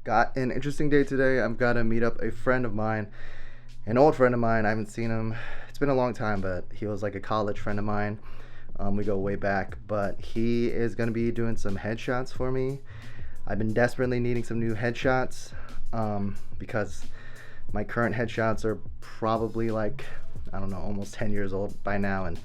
Got an interesting day today. I've got to meet up a friend of mine, an old friend of mine. I haven't seen him. It's been a long time, but he was like a college friend of mine. We go way back, but he is going to be doing some headshots for me. I've been desperately needing some new headshots because my current headshots are probably like, I don't know, almost 10 years old by now, and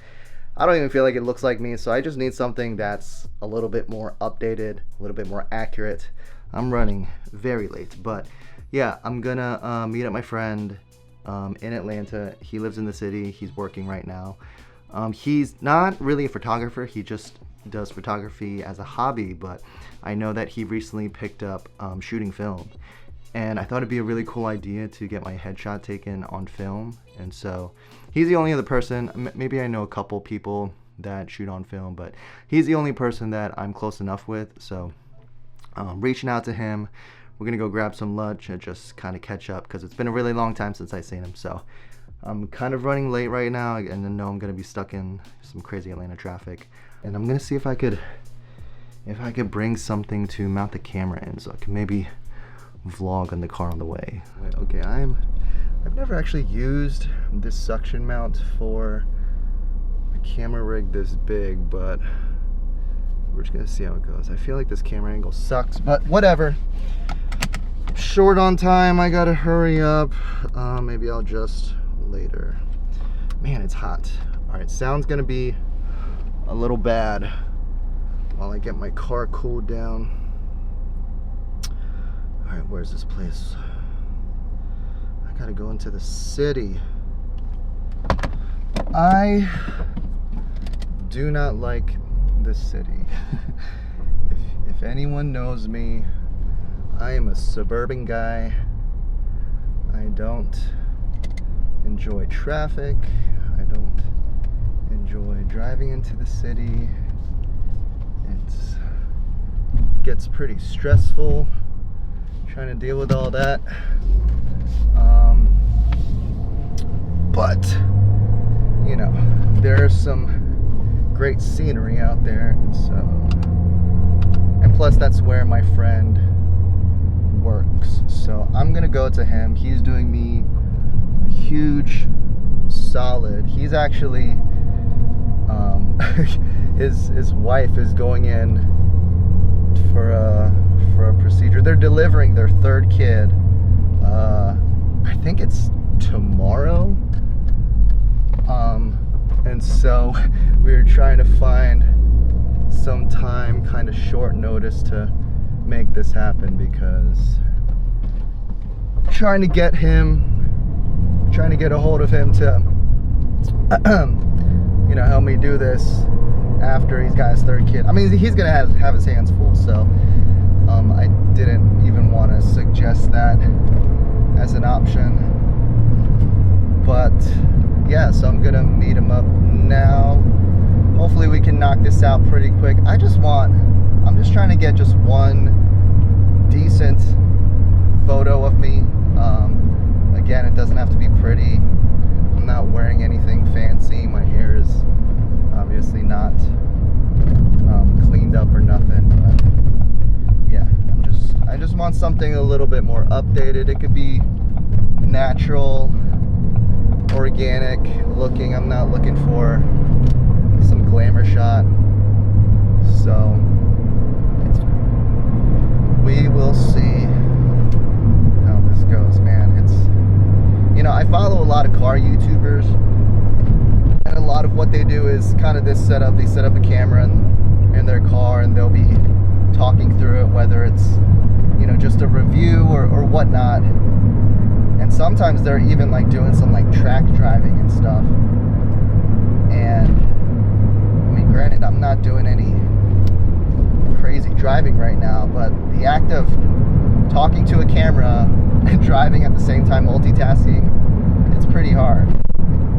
I don't even feel like it looks like me. So I just need something that's a little bit more updated, a little bit more accurate. I'm running very late, but yeah, I'm gonna meet up my friend in Atlanta. He lives in the city. He's working right now. He's not really a photographer. He just does photography as a hobby, but I know that he recently picked up shooting film. And I thought it'd be a really cool idea to get my headshot taken on film. And so he's the only other person, maybe I know a couple people that shoot on film, but he's the only person that I'm close enough with. So reaching out to him, we're gonna go grab some lunch and just kind of catch up because it's been a really long time since I've seen him. So I'm kind of running late right now, and I know I'm gonna be stuck in some crazy Atlanta traffic. And I'm gonna see if I could bring something to mount the camera in, so I can maybe vlog in the car on the way. Okay, I've never actually used this suction mount for a camera rig this big, but we're just gonna see how it goes. I feel like this camera angle sucks, but whatever. Short on time, I gotta hurry up. Maybe I'll just later. Man, it's hot. All right, sound's gonna be a little bad while I get my car cooled down. All right, where's this place? I gotta go into the city. I do not like this city. if anyone knows me, I am a suburban guy. I don't enjoy traffic. I don't enjoy driving into the city. It gets pretty stressful trying to deal with all that. But you know, there's some great scenery out there, and plus that's where my friend works. So I'm gonna go to him. He's doing me a huge solid. He's actually his wife is going in for a procedure. They're delivering their third kid. I think it's tomorrow. And so we were trying to find some time, kind of short notice, to make this happen, because trying to get a hold of him to help me do this after he's got his third kid. I mean, he's gonna have his hands full, so I didn't even want to suggest that as an option. But yeah, so I'm gonna meet him up now. Hopefully we can knock this out pretty quick. I'm just trying to get just one decent photo of me. Again, it doesn't have to be pretty. I'm not wearing anything fancy. My hair is obviously not cleaned up or nothing. But yeah, I just want something a little bit more updated. It could be natural, organic looking. I'm not looking for some glamour shot. So we will see how this goes, man. I follow a lot of car YouTubers, and a lot of what they do is kind of this setup. They set up a camera in their car, and they'll be talking through it, whether it's just a review or whatnot. And sometimes they're even like doing some like track driving and stuff. And I mean, granted, I'm not doing any crazy driving right now, but the act of talking to a camera and driving at the same time, multitasking, it's pretty hard.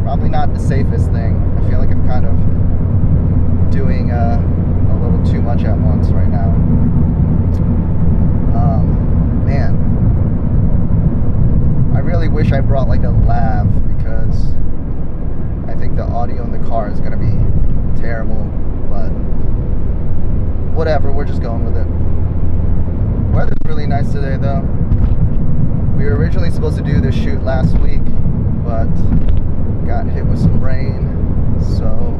Probably not the safest thing. I feel like I'm kind of doing a little too much at once right now. Man, I really wish I brought like a lav, because I think the audio in the car is gonna be terrible, but whatever, we're just going with it. Weather's really nice today though. We were originally supposed to do this shoot last week, but got hit with some rain, so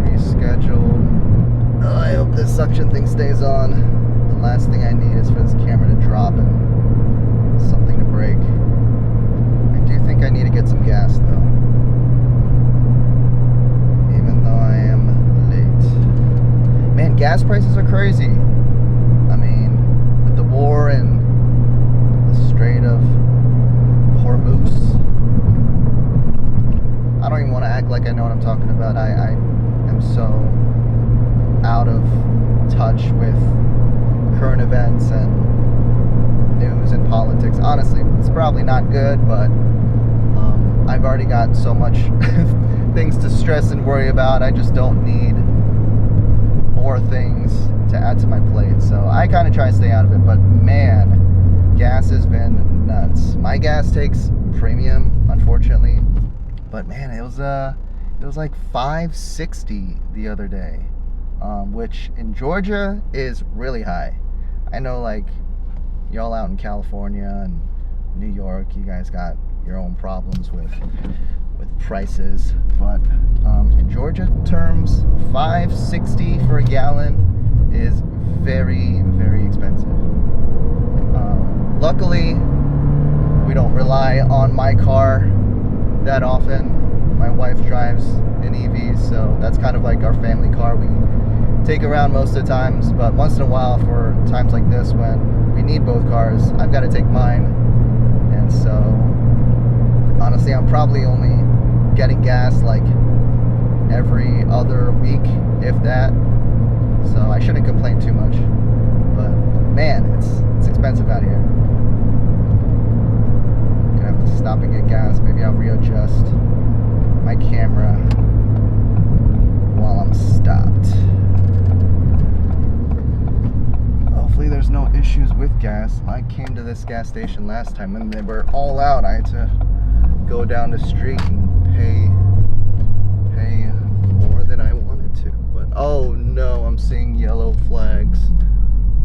rescheduled. I hope this suction thing stays on. The last thing I need is for this camera to drop and something to break. I do think I need to get some gas though, even though I am late. Man, gas prices are crazy. I mean, with the war and the Strait of Hormuz, I don't even want to act like I know what I'm talking about. I am so out of touch with current events and news and politics. Honestly, it's probably not good, but I've already got so much things to stress and worry about. I just don't need more things to add to my plate. So I kind of try to stay out of it, but man, gas has been nuts. My gas takes premium, unfortunately, but man, it was like $5.60 the other day, which in Georgia is really high. I know, like, y'all out in California and New York, you guys got your own problems with prices, but in Georgia terms, $5.60 for a gallon is very, very expensive. Luckily, we don't rely on my car that often. My wife drives an EV, so that's kind of like our family car. We take around most of the times, but once in a while, for times like this when we need both cars, I've got to take mine. And so honestly, I'm probably only getting gas like every other week, if that. So I shouldn't complain too much. But man, it's expensive out here. I'm gonna have to stop and get gas. Maybe I'll readjust my camera while I'm stopped. Hopefully there's no issues with gas. I came to this gas station last time when they were all out. I had to go down the street and pay more than I wanted to. But oh no, I'm seeing yellow flags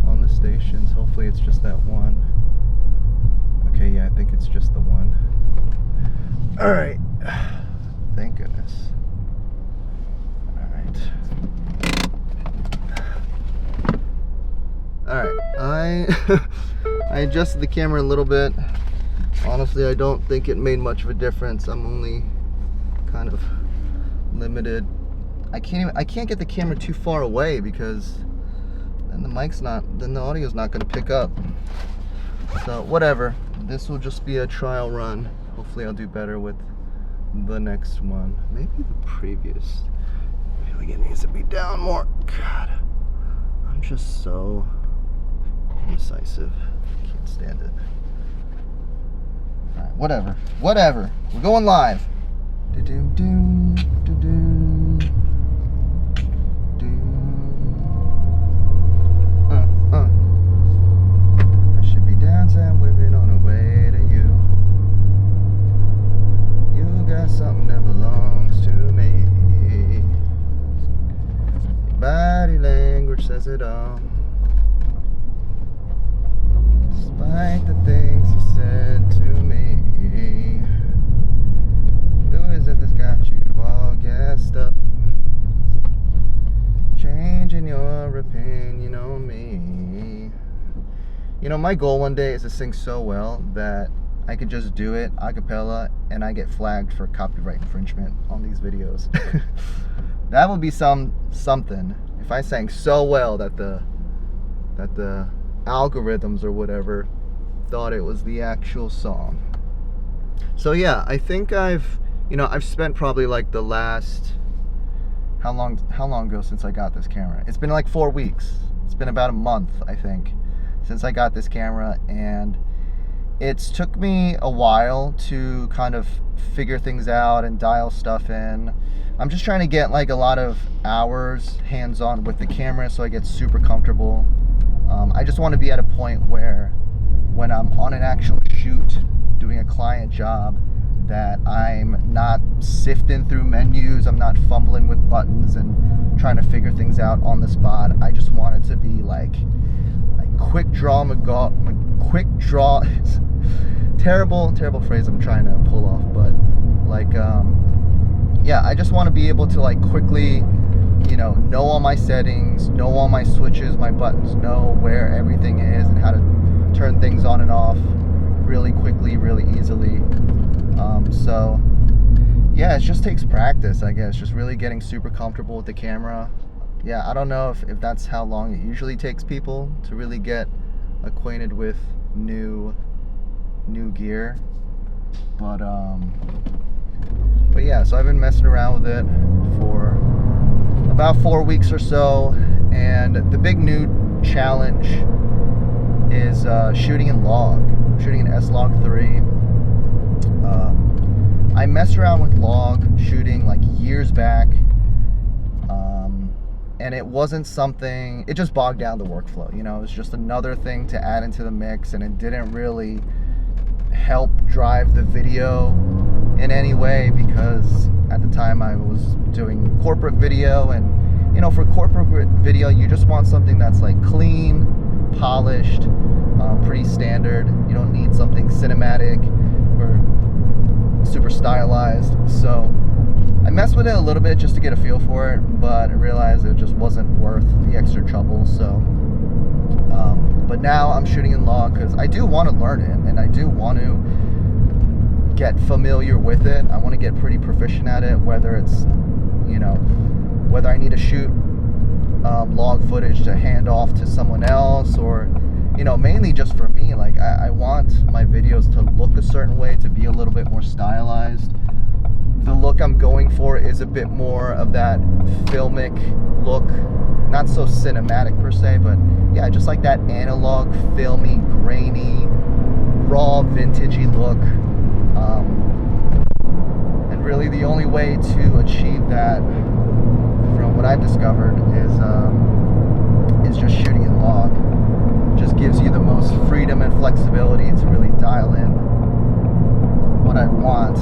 on the stations. Hopefully it's just that one. Okay, yeah, I think it's just the one. Alright. Thank goodness. Alright, I adjusted the camera a little bit. Honestly, I don't think it made much of a difference. I'm only kind of limited. I can't get the camera too far away because then the audio's not gonna pick up. So whatever. This will just be a trial run. Hopefully I'll do better with the next one. Maybe the previous. Maybe it needs to be down more. God. I'm just so indecisive. Can't stand it. Alright, whatever. We're going live. I should be dancing, whipping on the way to you. You got something that belongs to me. Your body language says it all. Despite the things you said to me, who is it that's got you all gassed up? Changing your opinion on me. You know, my goal one day is to sing so well that I could just do it a cappella and I get flagged for copyright infringement on these videos. That would be something if I sang so well that the algorithms or whatever thought it was the actual song. So yeah, I think I've spent probably like the last, how long ago since I got this camera? It's been like 4 weeks. It's been about a month, I think, since I got this camera, and it's took me a while to kind of figure things out and dial stuff in. I'm just trying to get like a lot of hours hands-on with the camera so I get super comfortable. I just want to be at a point where when I'm on an actual shoot doing a client job that I'm not sifting through menus, I'm not fumbling with buttons and trying to figure things out on the spot. I just want it to be like quick draw terrible phrase I'm trying to pull off, but like yeah, I just want to be able to like quickly, you know all my settings, know all my switches, my buttons, know where everything is and how to turn things on and off really quickly, really easily. So yeah, it just takes practice, I guess, just really getting super comfortable with the camera. Yeah, I don't know if that's how long it usually takes people to really get acquainted with new gear, but yeah, so I've been messing around with it for about 4 weeks or so, and the big new challenge is shooting in S-Log 3. I messed around with log shooting like years back, and it wasn't something, it just bogged down the workflow, it was just another thing to add into the mix, and it didn't really help drive the video in any way, because at the time I was doing corporate video, and for corporate video you just want something that's like clean, polished, pretty standard. You don't need something cinematic or super stylized. So I messed with it a little bit just to get a feel for it, but I realized it just wasn't worth the extra trouble. So but now I'm shooting in log because I do want to learn it, and I do want to get familiar with it. I want to get pretty proficient at it, whether it's whether I need to shoot log footage to hand off to someone else, or mainly just for me. Like I want my videos to look a certain way, to be a little bit more stylized. The look I'm going for is a bit more of that filmic look, not so cinematic per se, but yeah, just like that analog, filmy, grainy, raw, vintagey look. And really the only way to achieve that, from what I've discovered, is just shooting in log. Just gives you the most freedom and flexibility to really dial in what I want.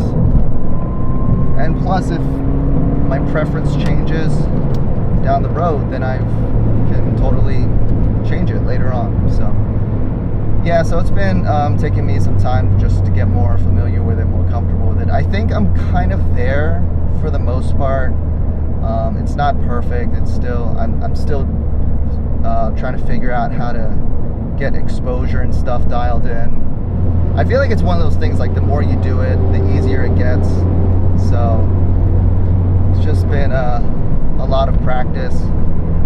And plus, if my preference changes down the road, then I can totally change it later on. So yeah, so it's been taking me some time just to get more familiar with it, more comfortable with it. I think I'm kind of there for the most part. It's not perfect. It's still, I'm still trying to figure out how to get exposure and stuff dialed in. I feel like it's one of those things, like the more you do it, the easier it gets. So it's just been a lot of practice.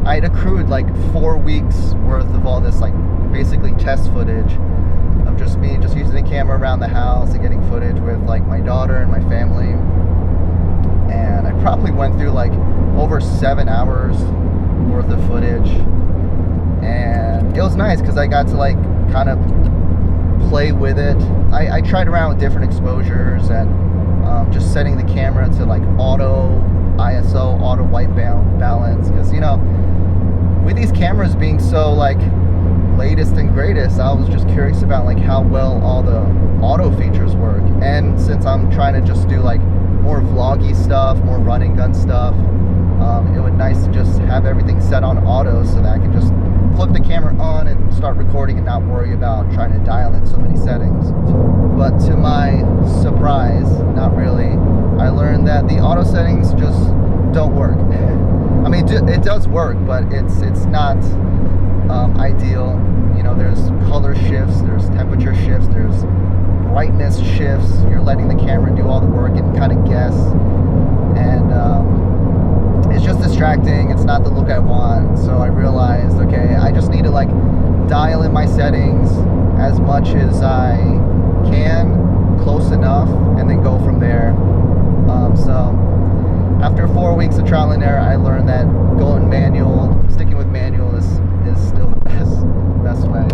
I had accrued like 4 weeks worth of all this, like basically test footage of just me just using the camera around the house and getting footage with like my daughter and my family. And I probably went through like over 7 hours worth of footage, and it was nice because I got to like kind of play with it. I tried around with different exposures and just setting the camera to like auto ISO, auto white balance, because with these cameras being so like latest and greatest, I was just curious about like how well all the auto features work. And since I'm trying to just do like more vloggy stuff, more running gun stuff, it would be nice to just have everything set on auto so that I can just flip the camera on and start recording and not worry about trying to dial in so many settings. But to my surprise, not really, I learned that the auto settings just don't work. I mean, it does work, but it's not ideal. There's color shifts, there's temperature shifts, there's brightness shifts. You're letting the camera do all the work and kind of guess, and it's just distracting. It's not the look I want. So I realized, okay, I just need to like dial in my settings as much as I can, close enough, and then go from there. So after 4 weeks of trial and error, I learned that going manual, sticking with manual is still the best way.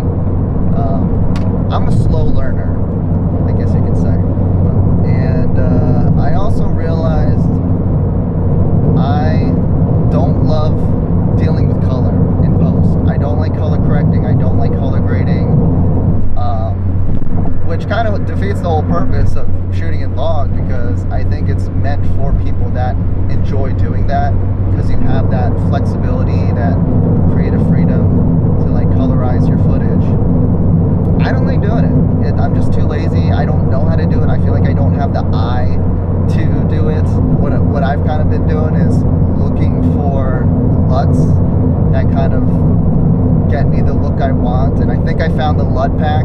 I'm a slow learner, I guess you could say. And I also realized I don't love dealing with color in post. I don't like color correcting. I don't like color grading, which kind of defeats the whole purpose of shooting in log, because I think it's meant for people that enjoy doing that, because you have that flexibility, that creative freedom to like colorize monetize your footage. I don't like doing it. I'm just too lazy. I don't know how to do it. I feel like I don't have the eye to do it. What I've kind of been doing is looking for LUTs that kind of get me the look I want, and I think I found the LUT pack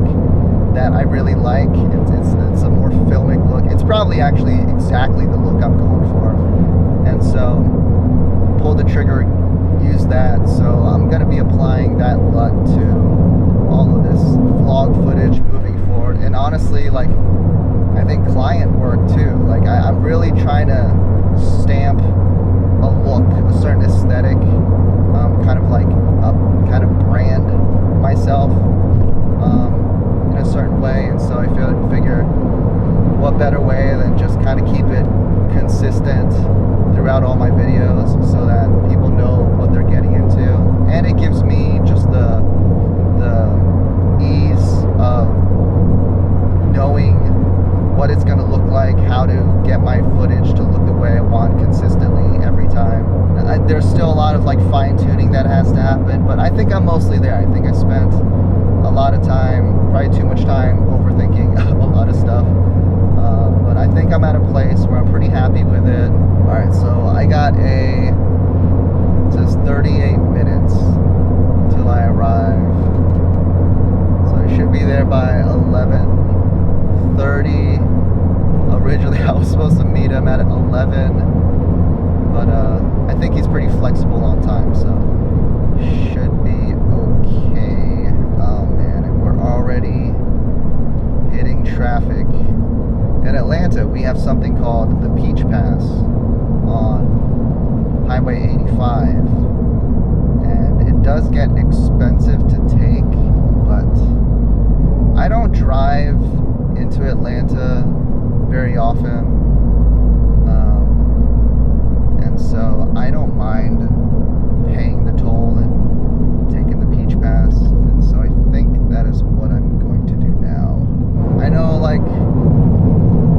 that I really like. It's a more filmic look. It's probably actually exactly the look I'm going for, and so pull the trigger, use that. So I'm gonna be applying that LUT to all of this vlog footage moving forward. And honestly, like, I think client work too. Like, I'm really trying to stamp a look, a certain aesthetic, kind of like kind of brand myself in a certain way. And so I figure what better way than just kind of keep it consistent throughout all my videos so that people know what they're getting into, and it gives me just the ease of knowing what it's going to look like, how to get my footage to look the way I want consistently every time. There's still a lot of like fine-tuning that has to happen, but I think I'm mostly there. I think I spent a lot of time, probably too much time, overthinking a lot of stuff, but I think I'm at a place where I'm pretty happy with it. Alright, so I got it says 38 minutes till I arrive, so I should be there by 11:30. Originally I was supposed to meet him at 11, but I think he's pretty flexible on time, so should be okay. Oh man, and we're already hitting traffic. In Atlanta, we have something called the Peach Pass on Highway 85, and it does get expensive to take, but I don't drive into Atlanta very often, and so I don't mind paying the toll and taking the Peach Pass, and so I think that is what I'm going to do now. I know, like,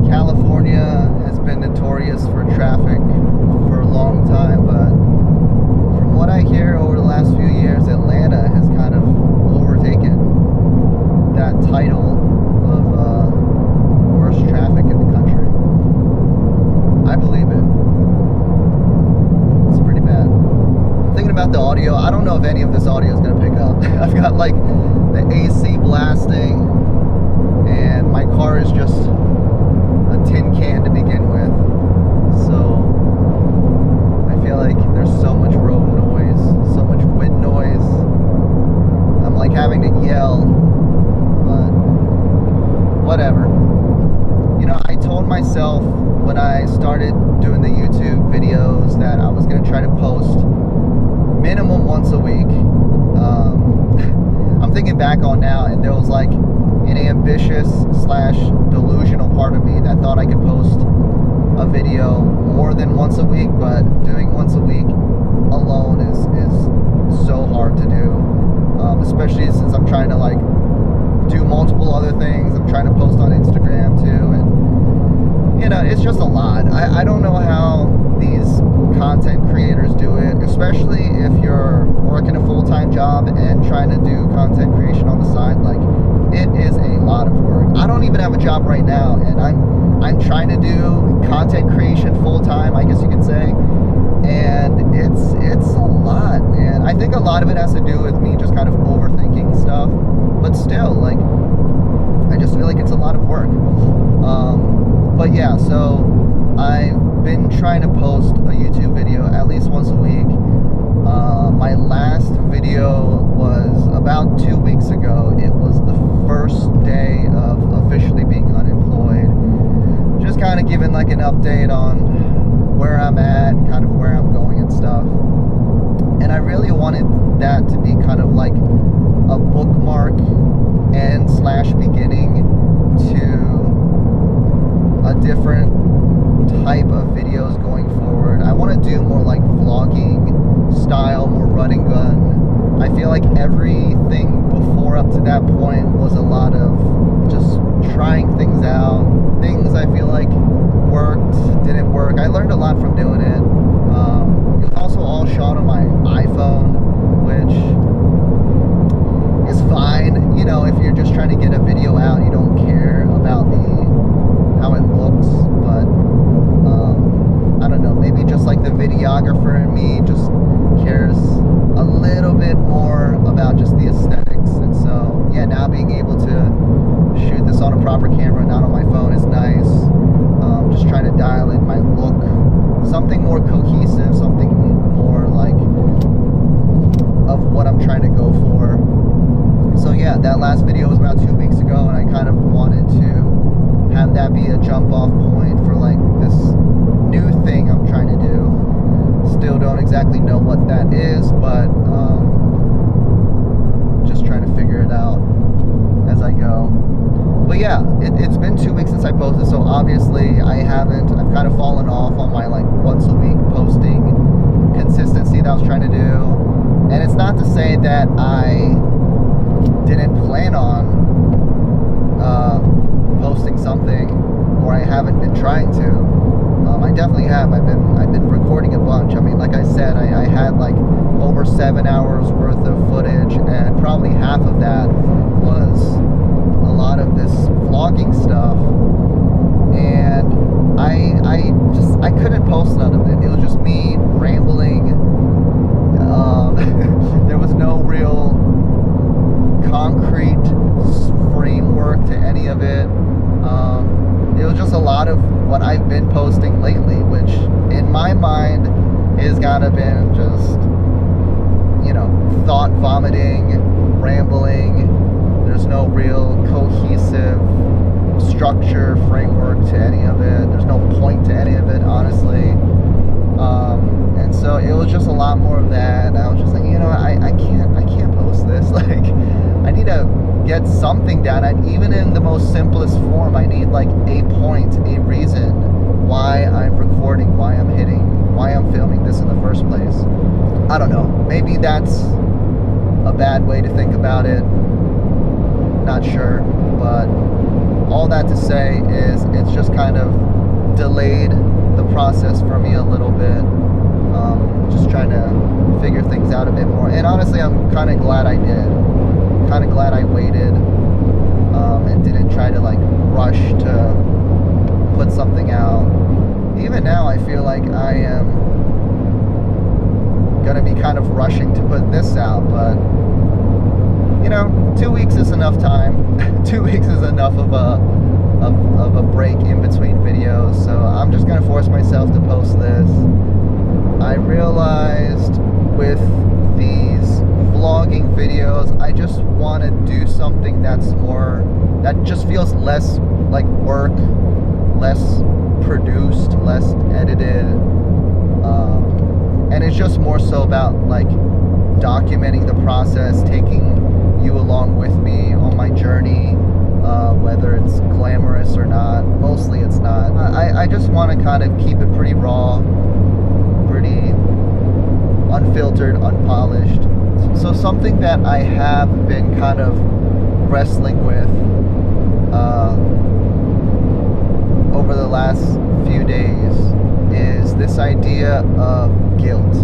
California has been notorious for traffic for a long time, but from what I hear over the last few years, Atlanta has kind of overtaken that title of worst traffic in the country. I believe it. It's pretty bad. I'm thinking about the audio. I don't know if any of this audio is going to pick up. I've got like the AC blasting, and my car is just a tin can to begin with, so I feel like there's so much road noise, so much wind noise. I'm like having to yell, but whatever. You know, I told myself when I started doing the YouTube videos that I was going to try to post minimum once a week. I'm thinking back on now, and there was like an ambitious / delusional part of me that thought I could post a video more than once a week, but doing once a week alone is so hard to do, especially since I'm trying to like do multiple other things. I'm trying to post on Instagram too, and you know, it's just a lot. I don't know how these content creators do it, especially if you're working a full-time job and trying to do content creation on the side. Like, it is a lot of work. I don't even have a job right now, and I'm trying to do content creation full-time, I guess you could say, and it's a lot, man. I think a lot of it has to do with me just kind of overthinking stuff, but still, like, I just feel like it's a lot of work. But yeah, so I've been trying to post a YouTube video at least once a week. My last video was about 2 weeks ago. It was the first day of officially being unemployed. Just kind of giving like an update on where I'm at, kind of where I'm going and stuff. And I really wanted that to be kind of like a bookmark and / beginning to a different type of videos going forward. I want to do more like vlogging style, more run and gun. I feel like everything before up to that point was a lot of just trying things out. Things I feel like worked, didn't work. I learned a lot from doing it. It was also all shot on my iPhone, which is is fine. You know, if you're just trying to get a video out, you don't care about how it looks. But I don't know, maybe just like the videographer in me just cares a little bit more about just the aesthetics. And so yeah, now being able to shoot this on a proper camera, not on my phone, is nice. Just trying to dial in my look, something more cohesive, something more like of what I'm trying to go for. So yeah, that last video was about 2 weeks ago, and I kind of wanted to have that be a jump off point for like this new thing I'm trying to do. Still don't exactly know what that is, but just trying to figure it out as I go. But yeah, it's been 2 weeks since I posted, so obviously I've kind of fallen off on my like once a week posting consistency that I was trying to do. And it's not to say that I didn't plan on posting something, or I haven't been trying to. I definitely have. I've been recording a bunch. I mean, like I said, I had like over 7 hours worth of footage, and probably half of that was a lot of this vlogging stuff, and I couldn't post none of it. It was just me rambling. There was no real concrete framework to any of it. It was just a lot of what I've been posting lately, which in my mind has gotta been just, you know, thought vomiting, rambling. There's no real cohesive structure, framework to any of it. There's no point to any of it, honestly. And so it was just a lot more of that. And I was just like, you know, I can't post this. Like, I need to get something down. And even in the most simplest form, I need like a point, a reason why I'm recording, why I'm filming this in the first place. I don't know. Maybe that's a bad way to think about it. Not sure, but all that to say is it's just kind of delayed the process for me a little bit. Just trying to figure things out a bit more, and honestly I'm kind of glad I did. Kind of glad I waited and didn't try to like rush to put something out. Even now I feel like I am gonna be kind of rushing to put this out, but you know, 2 weeks is enough time. 2 weeks is enough of a break in between videos, so I'm just gonna force myself to post this. I realized with these vlogging videos, I just want to do something that just feels less like work, less produced, less edited, and it's just more so about like documenting the process, taking you along with me on my journey, whether it's glamorous or not. Mostly it's not. I just want to kind of keep it pretty raw, pretty unfiltered, unpolished. So something that I have been kind of wrestling with over the last few days is this idea of guilt.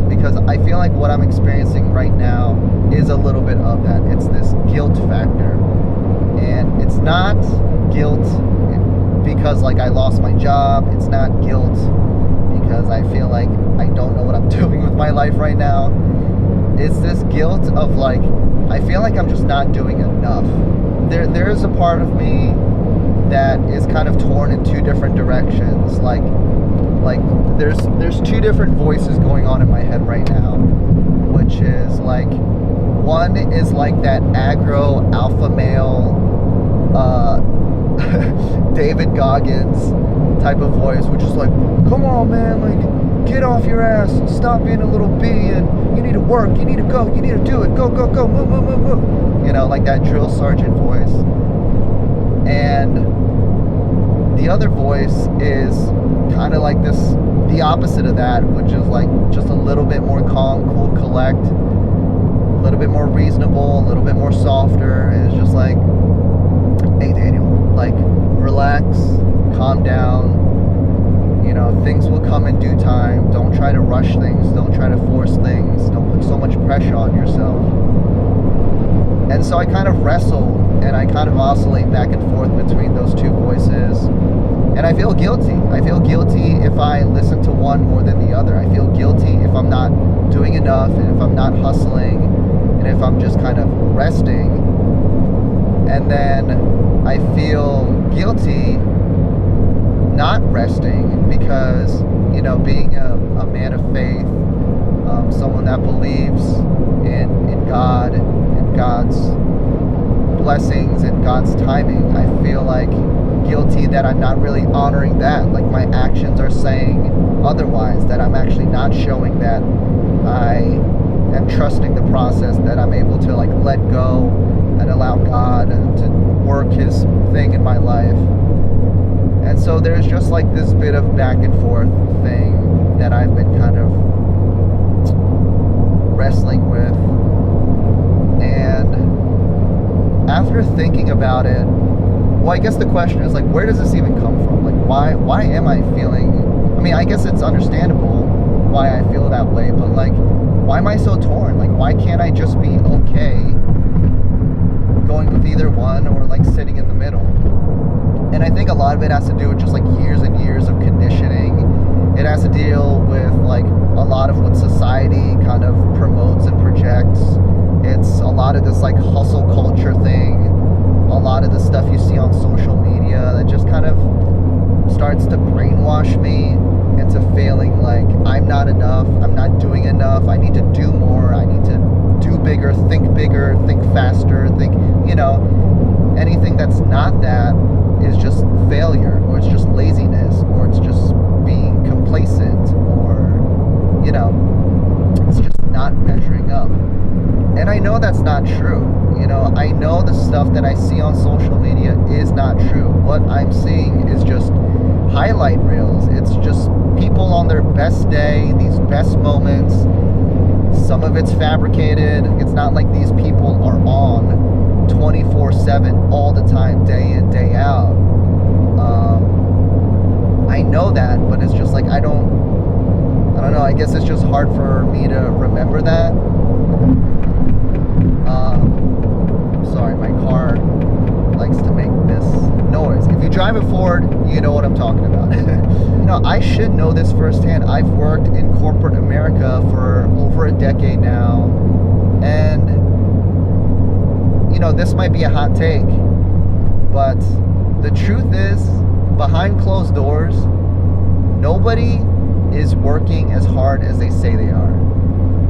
Because I feel like what I'm experiencing right now is a little bit of that. It's this guilt factor. And it's not guilt because like I lost my job. It's not guilt because I feel like I don't know what I'm doing with my life right now. It's this guilt of like, I feel like I'm just not doing enough. There is a part of me that is kind of torn in two different directions. Like there's two different voices going on in my head right now, which is like, one is like that aggro alpha male David Goggins type of voice, which is like, come on man, like get off your ass, stop being a little bee, and you need to work, you need to go, you need to do it, go, move, you know, like that drill sergeant voice. And the other voice is kind of like the opposite of that, which is like just a little bit more calm, cool, collect, a little bit more reasonable, a little bit more softer, and it's just like, hey Daniel, like relax, calm down, you know, things will come in due time. Don't try to rush things, don't try to force things, don't put so much pressure on yourself. And so I kind of wrestle and I kind of oscillate back and forth between those two voices. And I feel guilty. I feel guilty if I listen to one more than the other. I feel guilty if I'm not doing enough, and if I'm not hustling, and if I'm just kind of resting. And then I feel guilty not resting because, you know, being a man of faith, someone that believes in God and God's blessings and God's timing, I feel like guilty that I'm not really honoring that. Like my actions are saying otherwise, that I'm actually not showing that I am trusting the process, that I'm able to like let go and allow God to work his thing in my life. And so there's just like this bit of back and forth thing that I've been kind of wrestling with. And after thinking about it, well, I guess the question is like, where does this even come from? Like, why am I feeling, I mean, I guess it's understandable why I feel that way, but like, why am I so torn? Like, why can't I just be okay going with either one or like sitting in the middle? And I think a lot of it has to do with just like years and years of conditioning. It has to deal with like a lot of what society kind of promotes and projects. It's a lot of this like hustle culture thing, a lot of the stuff you see on social media that just kind of starts to brainwash me into feeling like I'm not enough, I'm not doing enough, I need to do more, I need to do bigger, think faster, think, you know, anything that's not that is just failure, or it's just laziness, or it's just being complacent, or, you know, it's just not measuring up. And I know that's not true. You know, I know the stuff that I see on social media is not true. What I'm seeing is just highlight reels. It's just people on their best day, these best moments. Some of it's fabricated. It's not like these people are on 24/7 all the time, day in, day out. I know that, but it's just like I don't know, I guess it's just hard for me to remember that. Sorry, my car likes to make this noise. If you drive a Ford, you know what I'm talking about. No, I should know this firsthand. I've worked in corporate America for over a decade now, and you know, this might be a hot take, but the truth is, behind closed doors, nobody is working as hard as they say they are.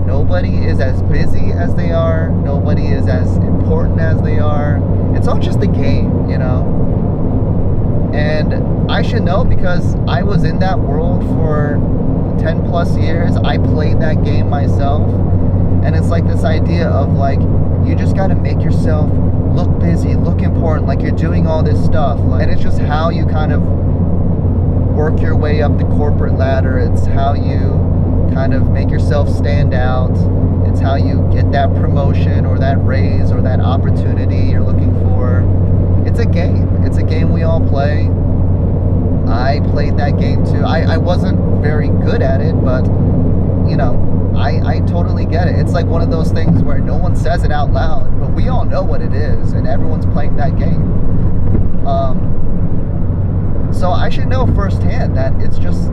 Nobody is as busy as they are. Nobody is as important as they are. It's all just a game, you know? And I should know because I was in that world for 10 plus years. I played that game myself. And it's like this idea of like, you just got to make yourself look busy, look important, like you're doing all this stuff. And it's just how you kind of work your way up the corporate ladder. It's how you kind of make yourself stand out. It's how you get that promotion or that raise or that opportunity you're looking for. It's a game. It's a game we all play. I played that game too. I wasn't very good at it, but you know, I totally get it. It's like one of those things where no one says it out loud, but we all know what it is, and everyone's playing that game. So I should know firsthand that it's just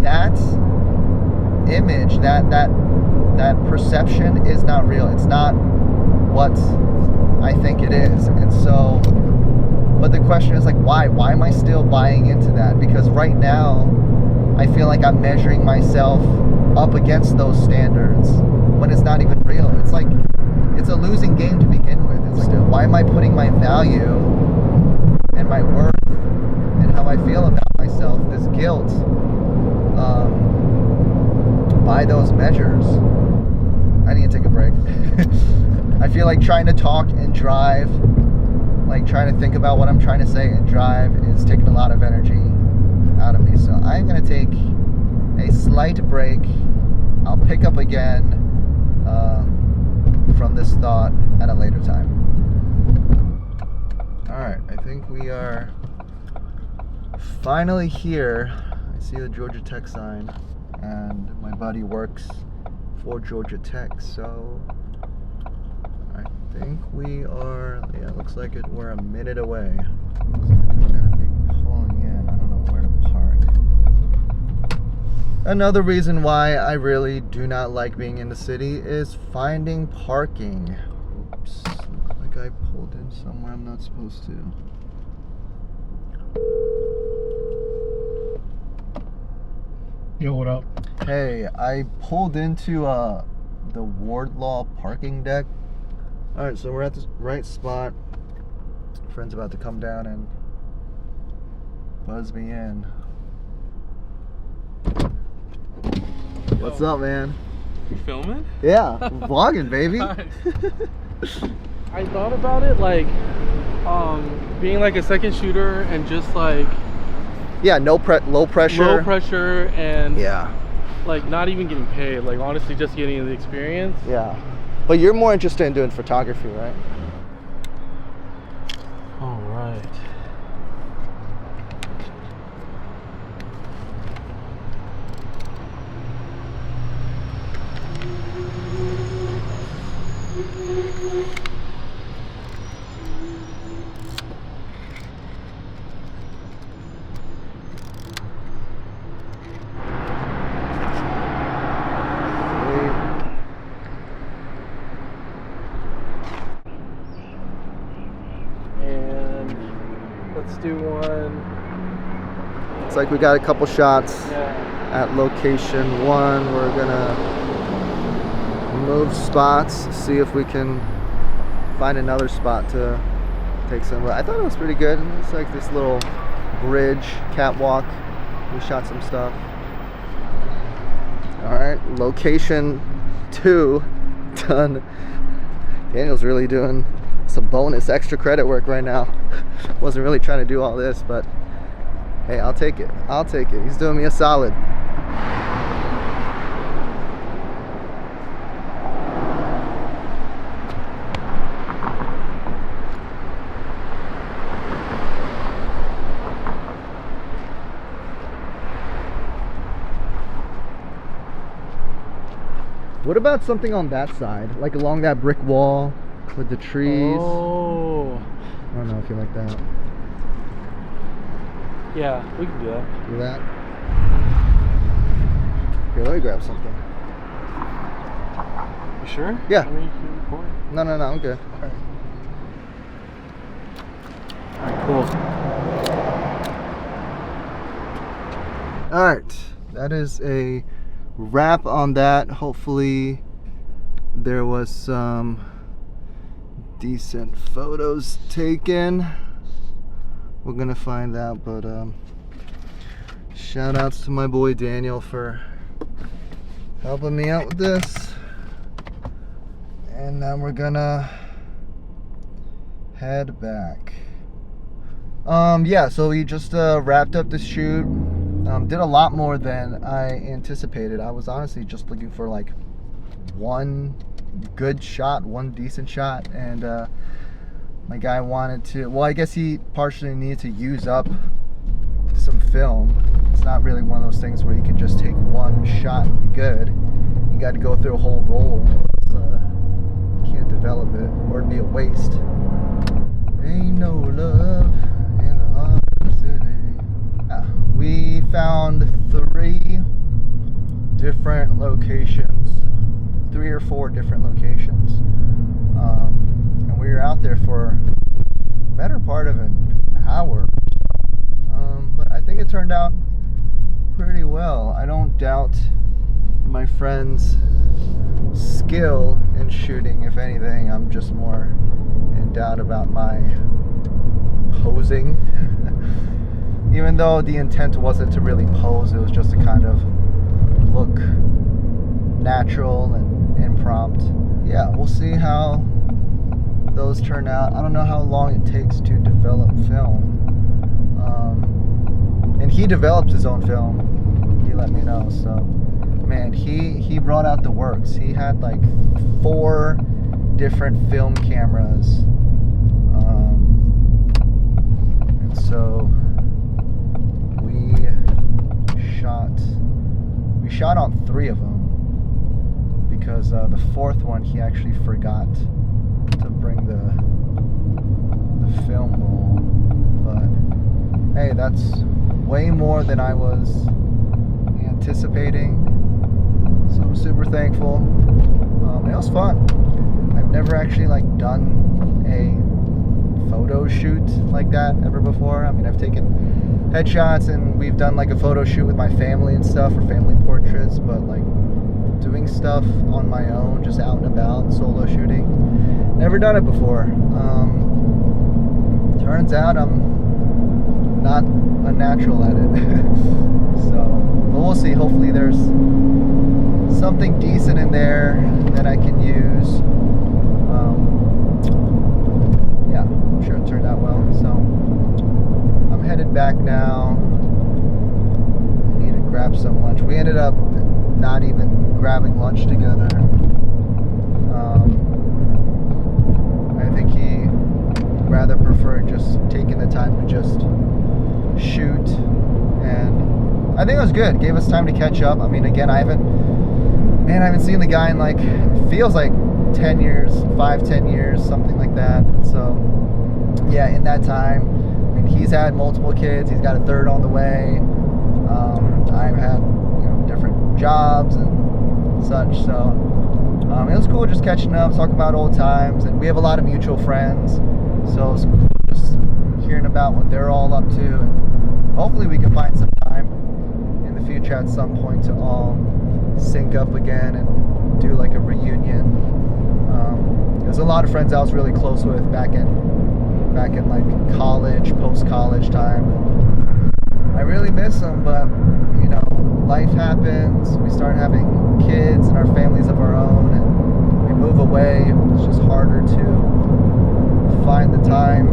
that image, that perception is not real. It's not what I think it is. And so, but the question is like, why am I still buying into that? Because right now I feel like I'm measuring myself up against those standards when it's not even real. It's like, it's a losing game to begin with. It's like, why am I putting my value and my worth and how I feel about myself, this guilt, by those measures? I need to take a break. I feel like trying to talk and drive, like trying to think about what I'm trying to say and drive, is taking a lot of energy out of me. So I'm going to take a slight break. I'll pick up again from this thought at a later time. Alright, I think we are finally here. I see the Georgia Tech sign, and my buddy works for Georgia Tech, so alright. think we are, yeah, looks like we're a minute away. Looks like we're gonna be pulling in. I don't know where to park. Another reason why I really do not like being in the city is finding parking. Oops, looks like I pulled in somewhere I'm not supposed to. Yo, what up? Hey, I pulled into the Wardlaw parking deck. Alright, so we're at the right spot. Friend's about to come down and buzz me in. What's up, man? You filming? Yeah, vlogging, baby. I thought about it like being like a second shooter and just like Yeah, low pressure. And Yeah. like not even getting paid, like honestly just getting the experience. Yeah. But you're more interested in doing photography, right? All right. And let's do one. It's like we got a couple shots Yeah. at location 1. We're gonna move spots, see if we can find another spot to take some. I thought it was pretty good. It's like this little bridge, catwalk. We shot some stuff. Alright, location 2 done. Daniel's really doing some bonus extra credit work right now. Wasn't really trying to do all this, but hey, I'll take it. I'll take it. He's doing me a solid. What about something on that side? Like along that brick wall with the trees? Oh. I don't know if you like that. Yeah, we can do that. Do that? Here, let me grab something. You sure? Yeah. I mean, you can record. No, I'm good. Alright, cool. Alright, that is a wrap on that. Hopefully there was some decent photos taken. We're gonna find out, but shout outs to my boy Daniel for helping me out with this. And now we're gonna head back. Yeah, so we just wrapped up the shoot. Did a lot more than I anticipated. I was honestly just looking for like one good shot, one decent shot, and my guy wanted to, well, I guess he partially needed to use up some film. It's not really one of those things where you can just take one shot and be good. You got to go through a whole roll. You can't develop it, or it'd be a waste. Ain't no love in the heart of the city. We found 3 different locations, 3 or 4 different locations, and we were out there for the better part of an hour. But I think it turned out pretty well. I don't doubt my friend's skill in shooting. If anything, I'm just more in doubt about my posing. Even though the intent wasn't to really pose, it was just to kind of look natural and impromptu. Yeah, we'll see how those turn out. I don't know how long it takes to develop film. And he developed his own film. He let me know. So, man, he brought out the works. He had like 4 different film cameras. And so we shot on 3 of them, because the 4th one he actually forgot to bring offering the film role, but hey, that's way more than I was anticipating. So I'm super thankful. It was fun. I've never actually done a photo shoot like that ever before. I mean, I've taken headshots and we've done a photo shoot with my family and stuff, or family portraits, but doing stuff on my own, just out and about, solo shooting, never done it before. Turns out I'm not a natural at it. So, but we'll see. Hopefully there's something decent in there that I can use. Yeah, I'm sure it turned out well. So I'm headed back now. I need to grab some lunch. We ended up not even grabbing lunch together. I think he rather preferred just taking the time to just shoot, and I think it was good. It gave us time to catch up. I mean, again, I haven't seen the guy in it feels like 10 years, 5-10 years, something like that. So yeah, in that time, I mean, he's had multiple kids. He's got a third on the way. I've had different jobs and such. So it was cool just catching up, talking about old times, and we have a lot of mutual friends. So it's cool just hearing about what they're all up to, and hopefully we can find some time in the future at some point to all sync up again and do a reunion. There's a lot of friends I was really close with back in college, post-college time. I really miss them, but life happens. We start having kids and our families of our own, and we move away. It's just harder to find the time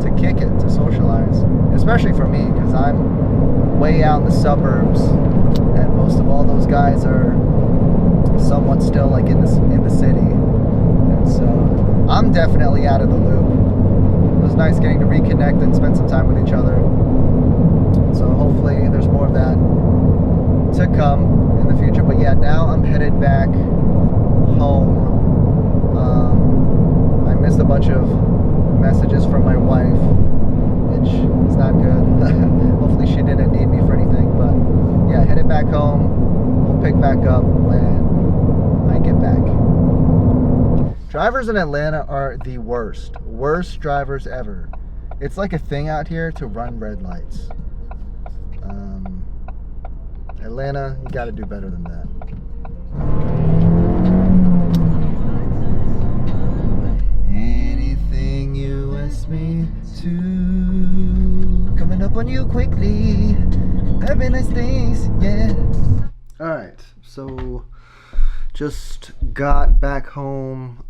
to kick it, to socialize, especially for me, because I'm way out in the suburbs, and most of all those guys are somewhat still in the city, and so I'm definitely out of the loop. It was nice getting to reconnect and spend some time with each other. So hopefully there's more of that to come in the future. But yeah, now I'm headed back home. I missed a bunch of messages from my wife, which is not good. Hopefully she didn't need me for anything. But yeah, headed back home. We'll pick back up when I get back. Drivers in Atlanta are the worst drivers ever. It's like a thing out here to run red lights. Atlanta, you gotta do better than that. Anything you ask me to, coming up on you quickly. Have a nice days, yeah. Alright, so just got back home,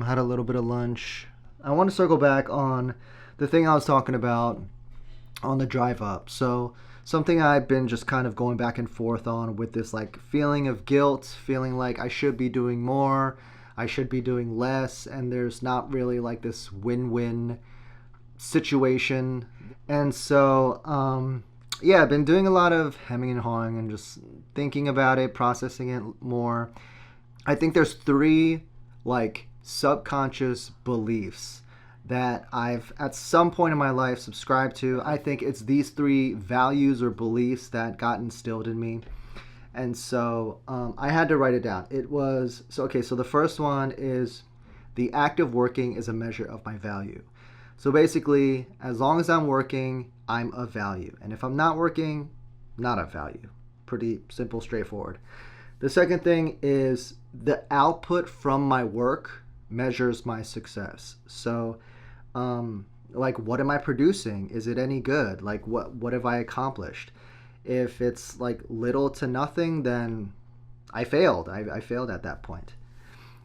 had a little bit of lunch. I want to circle back on the thing I was talking about on the drive up. So something I've been just kind of going back and forth on with this feeling of guilt, feeling like I should be doing more, I should be doing less, and there's not really this win-win situation. And so yeah, I've been doing a lot of hemming and hawing and just thinking about it, processing it more. I think there's 3 subconscious beliefs that I've at some point in my life subscribed to. I think it's these 3 values or beliefs that got instilled in me. And so I had to write it down. It was, so the first one is the act of working is a measure of my value. So basically, as long as I'm working, I'm of value. And if I'm not working, not of value. Pretty simple, straightforward. The second thing is the output from my work measures my success. So what am I producing? Is it any good? What have I accomplished? If it's little to nothing, then I failed. I failed at that point.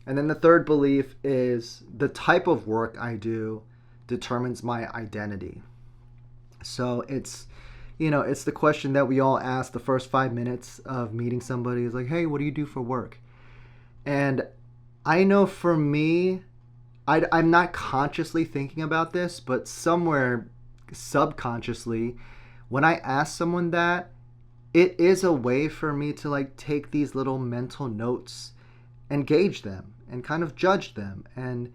And then the third belief is the type of work I do determines my identity. So it's the question that we all ask the first 5 minutes of meeting somebody is hey, what do you do for work? And I know for me, I'm not consciously thinking about this, but somewhere subconsciously, when I ask someone that, it is a way for me to take these little mental notes and gauge them and kind of judge them and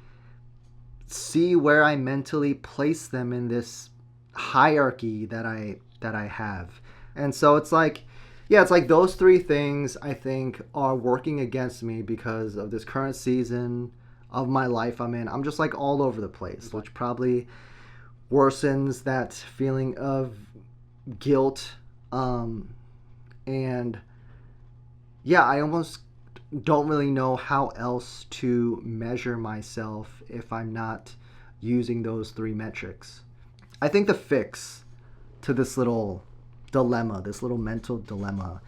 see where I mentally place them in this hierarchy that I have. And so it's like, yeah, it's like those three things I think are working against me because of this current season of my life I'm in. I'm just like all over the place, which probably worsens that feeling of guilt. And yeah, I almost don't really know how else to measure myself if I'm not using those three metrics. I think the fix to this little dilemma, this little mental dilemma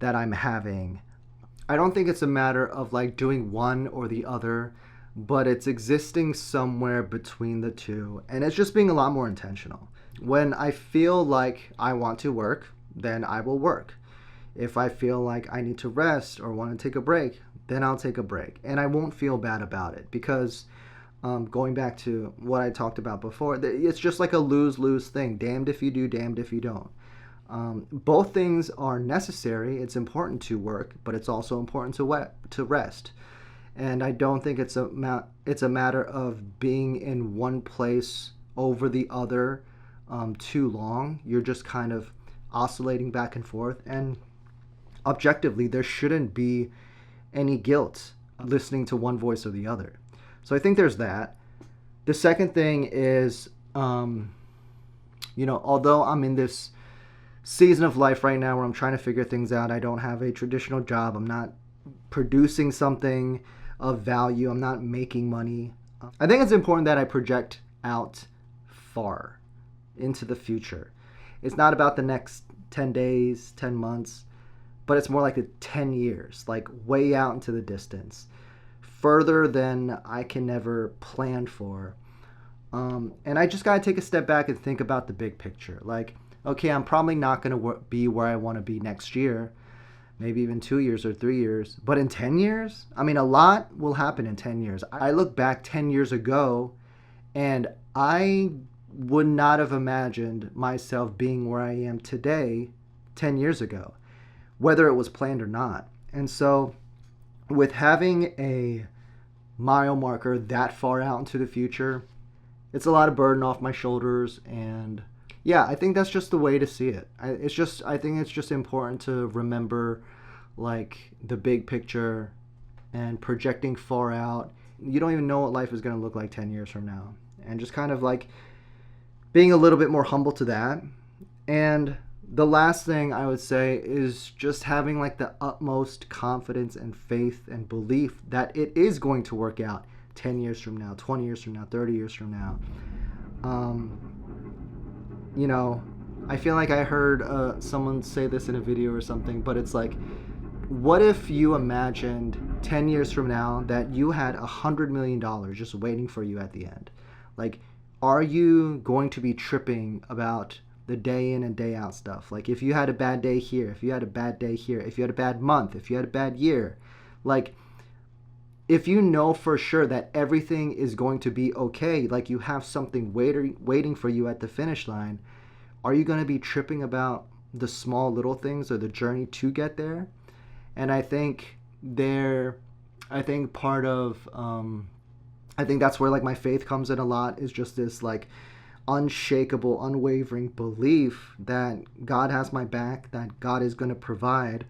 that I'm having, I don't think it's a matter of like doing one or the other, but it's existing somewhere between the two, and it's just being a lot more intentional. When I feel like I want to work, then I will work. If I feel like I need to rest or want to take a break, then I'll take a break. And I won't feel bad about it because going back to what I talked about before, it's just like a lose-lose thing. Damned if you do, damned if you don't. Both things are necessary. It's important to work, but it's also important to rest. And I don't think it's a matter of being in one place over the other too long. You're just kind of oscillating back and forth. And objectively, there shouldn't be any guilt listening to one voice or the other. So I think there's that. The second thing is, although I'm in this season of life right now where I'm trying to figure things out, I don't have a traditional job. I'm not producing something of value. I'm not making money. I think it's important that I project out far into the future. It's not about the next 10 days, 10 months, but it's more like the 10 years, like way out into the distance, further than I can never plan for. And I just got to take a step back and think about the big picture. Like, okay, I'm probably not going to be where I want to be next year, maybe even 2 years or 3 years. But in 10 years, I mean, a lot will happen in 10 years. I look back 10 years ago, and I would not have imagined myself being where I am today 10 years ago, whether it was planned or not. And so with having a mile marker that far out into the future, it's a lot of burden off my shoulders. And yeah, I think that's just the way to see it. I think it's just important to remember like the big picture and projecting far out. You don't even know what life is going to look like 10 years from now. And just kind of like being a little bit more humble to that. And the last thing I would say is just having like the utmost confidence and faith and belief that it is going to work out 10 years from now, 20 years from now, 30 years from now. I feel like I heard someone say this in a video or something, but it's like, what if you imagined 10 years from now that you had $100 million just waiting for you at the end? Like, are you going to be tripping about the day in and day out stuff? Like, if you had a bad day here, if you had a bad day here, if you had a bad month, if you had a bad year, like, if you know for sure that everything is going to be okay, like you have something waiting for you at the finish line, are you going to be tripping about the small little things or the journey to get there? And I think part of I think that's where like my faith comes in a lot, is just this like unshakable, unwavering belief that God has my back, that God is going to provide.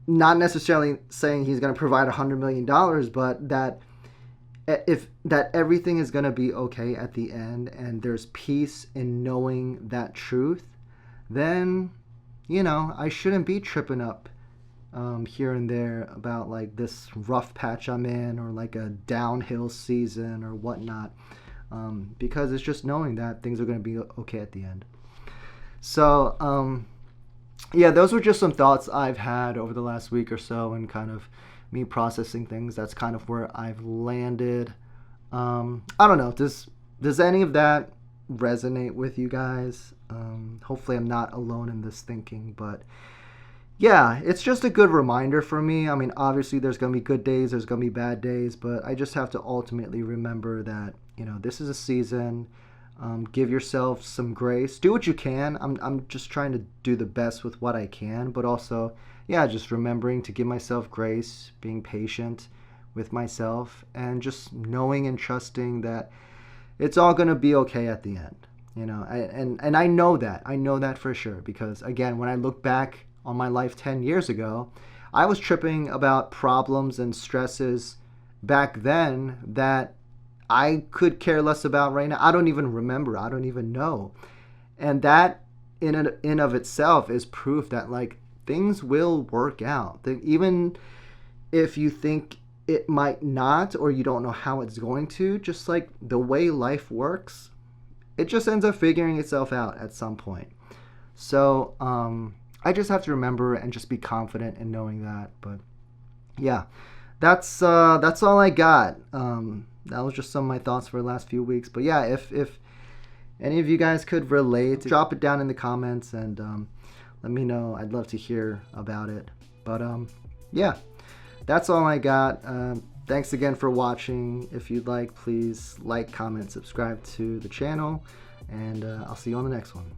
Not necessarily saying he's going to provide $100 million, but that everything is going to be okay at the end, and there's peace in knowing that truth, then, I shouldn't be tripping up here and there about like this rough patch I'm in, or like a downhill season or whatnot, because it's just knowing that things are going to be okay at the end. So yeah, those were just some thoughts I've had over the last week or so, and kind of me processing things. That's kind of where I've landed. I don't know, does any of that resonate with you guys? Hopefully I'm not alone in this thinking, but yeah, it's just a good reminder for me. I mean, obviously there's going to be good days, there's going to be bad days, but I just have to ultimately remember that, this is a season. Give yourself some grace. Do what you can. I'm just trying to do the best with what I can, but also, yeah, just remembering to give myself grace, being patient with myself, and just knowing and trusting that it's all going to be okay at the end. You know, and I know that for sure, because again, when I look back on my life 10 years ago, I was tripping about problems and stresses back then that I could care less about right now. I don't even remember. I don't even know. And that in of itself is proof that like things will work out. That even if you think it might not, or you don't know how it's going to, just like the way life works, it just ends up figuring itself out at some point. So I just have to remember and just be confident in knowing that. But yeah, that's all I got. That was just some of my thoughts for the last few weeks. But yeah, if any of you guys could relate, drop it down in the comments and let me know. I'd love to hear about it. But yeah, that's all I got. Thanks again for watching. If you'd like, please like, comment, subscribe to the channel, and I'll see you on the next one.